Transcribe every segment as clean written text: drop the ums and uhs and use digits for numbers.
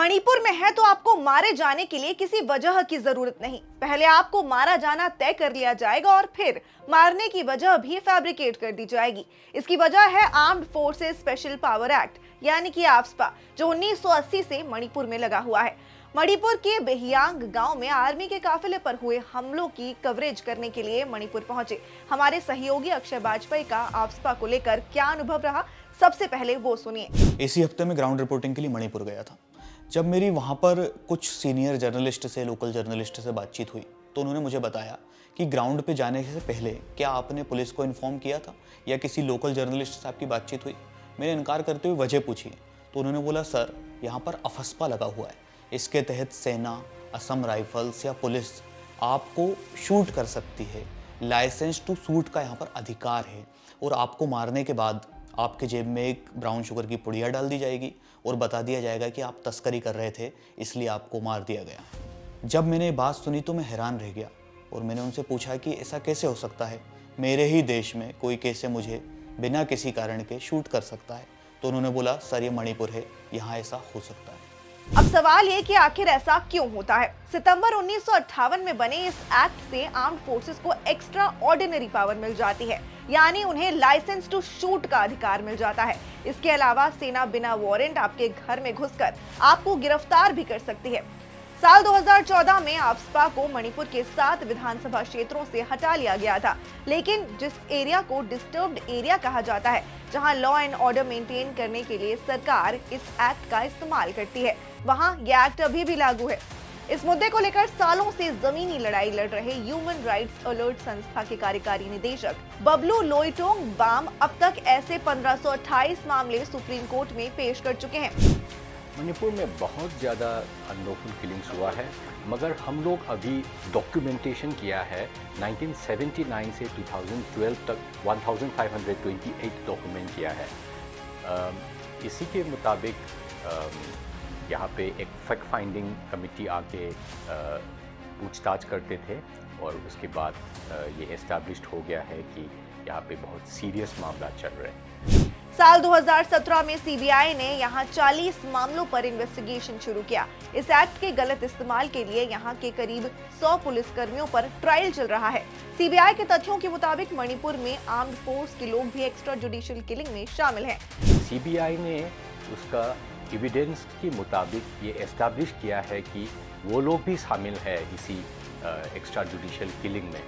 मणिपुर में है तो आपको मारे जाने के लिए किसी वजह की जरूरत नहीं। पहले आपको मारा जाना तय कर लिया जाएगा और फिर मारने की वजह भी फैब्रिकेट कर दी जाएगी। इसकी वजह है armed forces special power act यानी कि आफ्स्पा, जो 1980 से मणिपुर में लगा हुआ है। मणिपुर के बेहियांग गांव में आर्मी के काफिले पर हुए हमलों की कवरेज करने के लिए मणिपुर पहुंचे हमारे सहयोगी अक्षय बाजपेयी का आफ्स्पा को लेकर क्या अनुभव रहा, सबसे पहले वो सुनिए। इसी हफ्ते में ग्राउंड रिपोर्टिंग के लिए मणिपुर गया था। जब मेरी वहाँ पर कुछ सीनियर जर्नलिस्ट से, लोकल जर्नलिस्ट से बातचीत हुई तो उन्होंने मुझे बताया कि ग्राउंड पे जाने से पहले क्या आपने पुलिस को इन्फॉर्म किया था या किसी लोकल जर्नलिस्ट से आपकी बातचीत हुई। मैंने इनकार करते हुए वजह पूछी तो उन्होंने बोला, सर यहाँ पर अफस्पा लगा हुआ है, इसके तहत सेना, असम राइफल्स या पुलिस आपको शूट कर सकती है। लाइसेंस टू शूट का यहाँ पर अधिकार है और आपको मारने के बाद आपके जेब में एक ब्राउन शुगर की पुड़िया डाल दी जाएगी और बता दिया जाएगा कि आप तस्करी कर रहे थे, इसलिए आपको मार दिया गया। जब मैंने ये बात सुनी तो मैं हैरान रह गया और मैंने उनसे पूछा कि ऐसा कैसे हो सकता है, मेरे ही देश में कोई कैसे मुझे बिना किसी कारण के शूट कर सकता है। तो उन्होंने बोला, सर ये मणिपुर है, यहाँ ऐसा हो सकता है। अब सवाल ये कि आखिर ऐसा क्यों होता है। सितंबर 1958 में बने इस एक्ट से आर्म्ड फोर्सेस को एक्स्ट्रा ऑर्डिनरी पावर मिल जाती है, यानी उन्हें लाइसेंस टू शूट का अधिकार मिल जाता है। इसके अलावा सेना बिना वारंट आपके घर में घुसकर आपको गिरफ्तार भी कर सकती है। साल 2014 में आफ्स्पा को मणिपुर के 7 विधानसभा क्षेत्रों से हटा लिया गया था, लेकिन जिस एरिया को डिस्टर्ब्ड एरिया कहा जाता है, जहां लॉ एंड ऑर्डर मेंटेन करने के लिए सरकार इस एक्ट का इस्तेमाल करती है, वहां यह एक्ट अभी भी लागू है। इस मुद्दे को लेकर सालों से जमीनी लड़ाई लड़ रहे ह्यूमन राइट्स अलर्ट संस्था के कार्यकारी निदेशक बबलू लोइटोंग बाम अब तक ऐसे 1528 मामले सुप्रीम कोर्ट में पेश कर चुके हैं। मणिपुर में बहुत ज़्यादा अनलॉफुल किलिंग्स हुआ है, मगर हम लोग अभी डॉक्यूमेंटेशन किया है 1979 से 2012 तक 1528 डॉक्यूमेंट किया है। इसी के मुताबिक यहाँ पे एक फैक्ट फाइंडिंग कमेटी आके पूछताछ करते थे और उसके बाद ये एस्टैब्लिश्ड हो गया है कि यहाँ पे बहुत सीरियस मामला चल रहे हैं। साल 2017 में सीबीआई ने यहाँ 40 मामलों पर इन्वेस्टिगेशन शुरू किया। इस एक्ट के गलत इस्तेमाल के लिए यहाँ के करीब 100 पुलिसकर्मियों पर ट्रायल चल रहा है। सीबीआई के तथ्यों के मुताबिक मणिपुर में आर्म्ड फोर्स के लोग भी एक्स्ट्रा जुडिशियल किलिंग में शामिल हैं। सीबीआई ने उसका एविडेंस के मुताबिक ये एस्टैब्लिश किया है कि वो लोग भी शामिल है इसी एक्स्ट्रा जुडिशियल किलिंग में,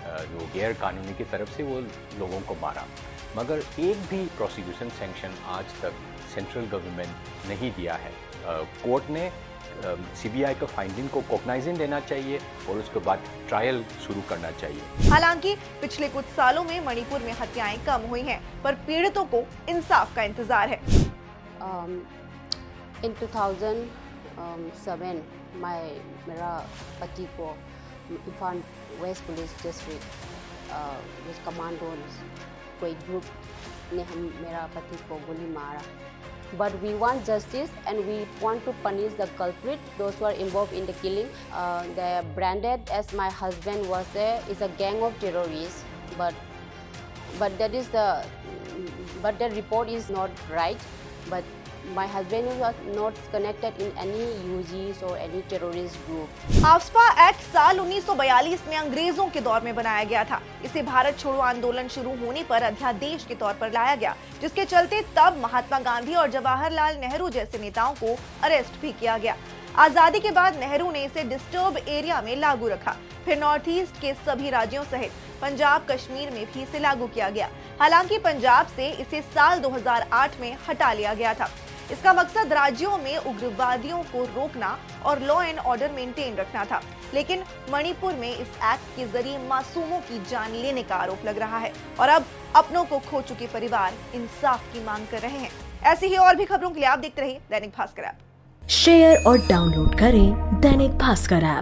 जो गैर कानूनी की तरफ से वो लोगों को मारा। मगर एक भी प्रोसिक्यूशन सैंक्शन आज तक सेंट्रल गवर्नमेंट नहीं दिया है। कोर्ट ने सीबीआई का फाइंडिंग को कॉग्नाइजेंस देना चाहिए और उसके बाद ट्रायल शुरू करना चाहिए। हालांकि पिछले कुछ सालों में मणिपुर में हत्याएं कम हुई हैं, पर पीड़ितों को इंसाफ का इंतजार है। In 2007, मेरा पति को Imphal waste police district with commandos कोई ग्रुप ने मेरा पति को गोली मारा। But we want justice and we want to punish the culprit, those who are involved in the killing. They are branded as my husband was there is a gang of terrorists, but that report is not right. But my husband was not connected in any UGs or any terrorist group. AFSPA act साल 1942 में अंग्रेजों के दौर में बनाया गया था। इसे भारत छोड़ो आंदोलन शुरू होने पर अध्यादेश के तौर पर लाया गया, जिसके चलते तब महात्मा गांधी और जवाहरलाल नेहरू जैसे नेताओं को अरेस्ट भी किया गया। आजादी के बाद नेहरू ने इसे डिस्टर्ब एरिया में लागू रखा, फिर नॉर्थ ईस्ट के सभी राज्यों सहित पंजाब, कश्मीर में भी इसे लागू किया गया। हालांकि पंजाब से इसे साल 2008 में हटा लिया गया था। इसका मकसद राज्यों में उग्रवादियों को रोकना और लॉ एंड ऑर्डर मेंटेन रखना था, लेकिन मणिपुर में इस एक्ट के जरिए मासूमों की जान लेने का आरोप लग रहा है और अब अपनों को खो चुके परिवार इंसाफ की मांग कर रहे हैं। ऐसी ही और भी खबरों के लिए आप देखते रहिए दैनिक भास्कर ऐप। शेयर और डाउनलोड करें दैनिक भास्कर ऐप।